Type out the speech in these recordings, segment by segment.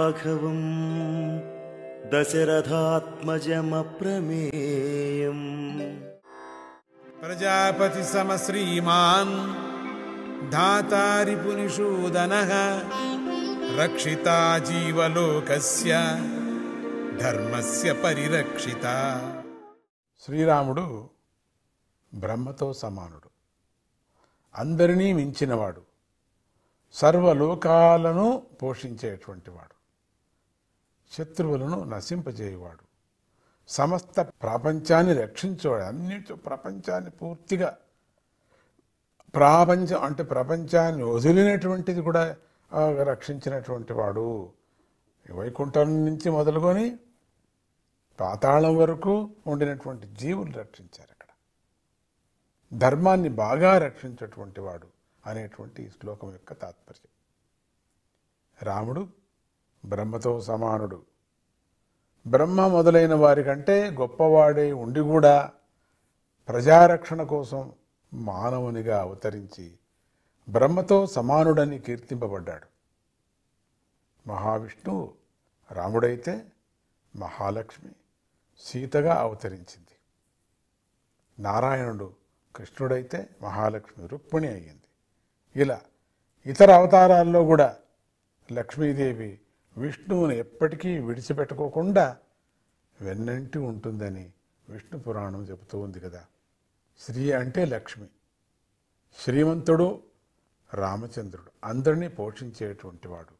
రాఘవం దశరథాత్మజమప్రమేయం. ప్రజాపతి సమశ్రీమాన్ ధాతారి పునిషూదనః రక్షితా జీవలోకస్య ధర్మస్య పరిరక్షిత. శ్రీరాముడు బ్రహ్మతో సమానుడు, అందరినీ మించినవాడు, సర్వలోకాలను పోషించేటువంటి వాడు, శత్రువులను నశింపజేయవాడు, సమస్త ప్రపంచాన్ని రక్షించేవాడు. అన్నిటి ప్రపంచాన్ని పూర్తిగా ప్రపంచాన్ని వదిలినటువంటిది కూడా రక్షించినటువంటి వాడు. వైకుంఠం నుంచి మొదలుకొని పాతాళం వరకు ఉండినటువంటి జీవులు రక్షించారు. అక్కడ ధర్మాన్ని బాగా రక్షించేటువంటి వాడు అనేటువంటి ఈ శ్లోకం యొక్క తాత్పర్యం. రాముడు బ్రహ్మతో సమానుడు. బ్రహ్మ మొదలైన వారికంటే గొప్పవాడే ఉండి కూడా ప్రజారక్షణ కోసం మానవునిగా అవతరించి బ్రహ్మతో సమానుడని కీర్తింపబడ్డాడు. మహావిష్ణువు రాముడైతే మహాలక్ష్మి సీతగా అవతరించింది. నారాయణుడు కృష్ణుడైతే మహాలక్ష్మి రుక్మిణి అయ్యింది. ఇలా ఇతర అవతారాల్లో కూడా లక్ష్మీదేవి విష్ణువుని ఎప్పటికీ విడిచిపెట్టుకోకుండా వెన్నంటి ఉంటుందని విష్ణు పురాణం చెబుతూ ఉంది కదా. శ్రీ అంటే లక్ష్మి, శ్రీమంతుడు రామచంద్రుడు, అందరినీ పోషించేటువంటి వాడు.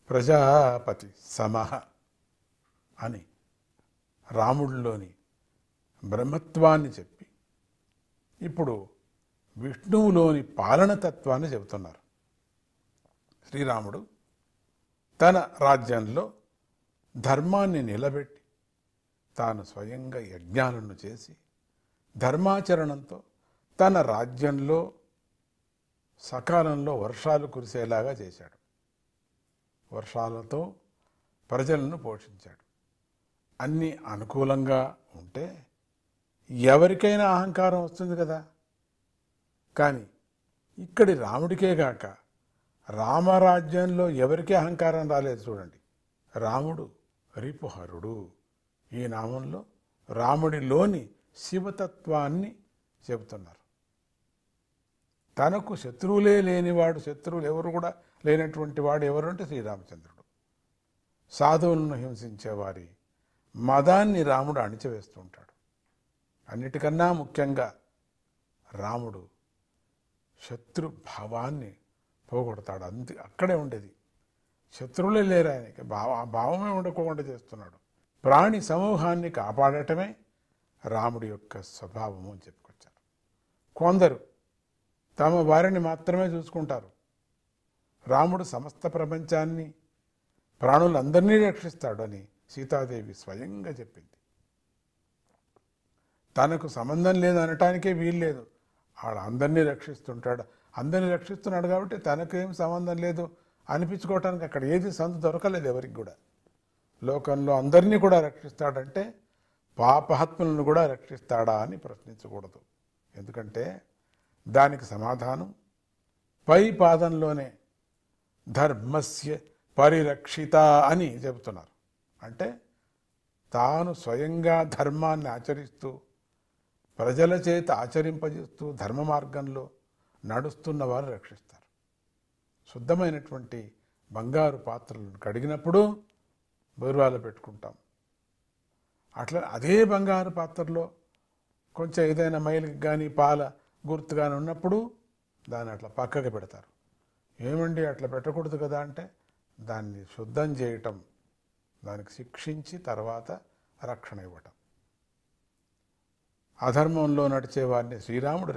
ప్రజాపతి సమః అని రాముడిలోని బ్రహ్మత్వాన్ని చెప్పి ఇప్పుడు విష్ణువులోని పాలనతత్వాన్ని చెబుతున్నారు. శ్రీరాముడు తన రాజ్యంలో ధర్మాన్ని నిలబెట్టి తాను స్వయంగా యజ్ఞాలను చేసి ధర్మాచరణంతో తన రాజ్యంలో సకాలంలో వర్షాలు కురిసేలాగా చేశాడు. వర్షాలతో ప్రజలను పోషించాడు. అన్నీ అనుకూలంగా ఉంటే ఎవరికైనా అహంకారం వస్తుంది కదా. కానీ ఇక్కడి రాముడికే గాక రామరాజ్యంలో ఎవరికీ అహంకారం రాలేదు. చూడండి, రాముడు రిపుహరుడు. ఈ నామంలో రాముడిలోని శివతత్వాన్ని చెబుతున్నారు. తనకు శత్రువులే లేనివాడు, శత్రువులు ఎవరు కూడా లేనటువంటి వాడు ఎవరు అంటే శ్రీరామచంద్రుడు. సాధువులను హింసించేవారి మదాన్ని రాముడు అణిచివేస్తూ ఉంటాడు. అన్నిటికన్నా ముఖ్యంగా రాముడు శత్రుభావాన్ని పోగొడతాడు. అక్కడే ఉండేది, శత్రువులే లేరు ఆయనకి, ఆ భావమే ఉండకుండా చేస్తున్నాడు. ప్రాణి సమూహాన్ని కాపాడటమే రాముడి యొక్క స్వభావము అని చెప్పుకొచ్చారు. కొందరు తమ వారిని మాత్రమే చూసుకుంటారు. రాముడు సమస్త ప్రపంచాన్ని, ప్రాణులందరినీ రక్షిస్తాడు అని సీతాదేవి స్వయంగా చెప్పింది. తనకు సంబంధం లేదు అనటానికే వీల్లేదు. ఆడ అందరినీ రక్షిస్తుంటాడు. అందరినీ రక్షిస్తున్నాడు కాబట్టి తనకేం సంబంధం లేదు అనిపించుకోవటానికి అక్కడ ఏది సందు దొరకలేదు ఎవరికి కూడా. లోకంలో అందరినీ కూడా రక్షిస్తాడంటే పాపాత్ములను కూడా రక్షిస్తాడా అని ప్రశ్నించకూడదు. ఎందుకంటే దానికి సమాధానం పై పాదంలోనే ధర్మస్య పరిరక్షిత అని చెబుతున్నారు. అంటే తాను స్వయంగా ధర్మాన్ని ఆచరిస్తూ ప్రజల చేత ఆచరింపజేస్తూ ధర్మ మార్గంలో నడుస్తున్న వారు రక్షిస్తారు. శుద్ధమైనటువంటి బంగారు పాత్రలను కడిగినప్పుడు బరువాలో పెట్టుకుంటాం. అట్లా అదే బంగారు పాత్రలో కొంచెం ఏదైనా మైలుకి కానీ పాల గుర్తు కానీ ఉన్నప్పుడు దాన్ని అట్లా పక్కకి పెడతారు. ఏమండి అట్లా పెట్టకూడదు కదా అంటే దాన్ని శుద్ధం చేయటం, దానికి శిక్షించి తర్వాత రక్షణ ఇవ్వటం. అధర్మంలో నడిచే వారిని శ్రీరాముడు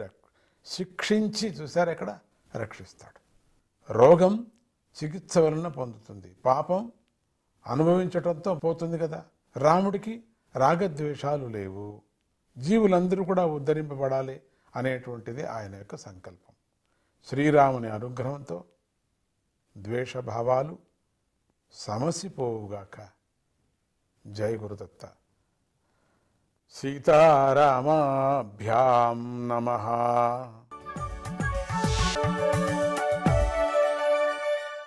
శిక్షించి చూశారు ఎక్కడ రక్షిస్తాడు. రోగం చికిత్స వలన పొందుతుంది, పాపం అనుభవించటంతో పోతుంది కదా. రాముడికి రాగద్వేషాలు లేవు, జీవులందరూ కూడా ఉద్ధరింపబడాలి అనేటువంటిది ఆయన యొక్క సంకల్పం. శ్రీరాముని అనుగ్రహంతో ద్వేషభావాలు సమసిపోవుగాక. జై గురుదత్త. సీతారామాభ్యాం నమః.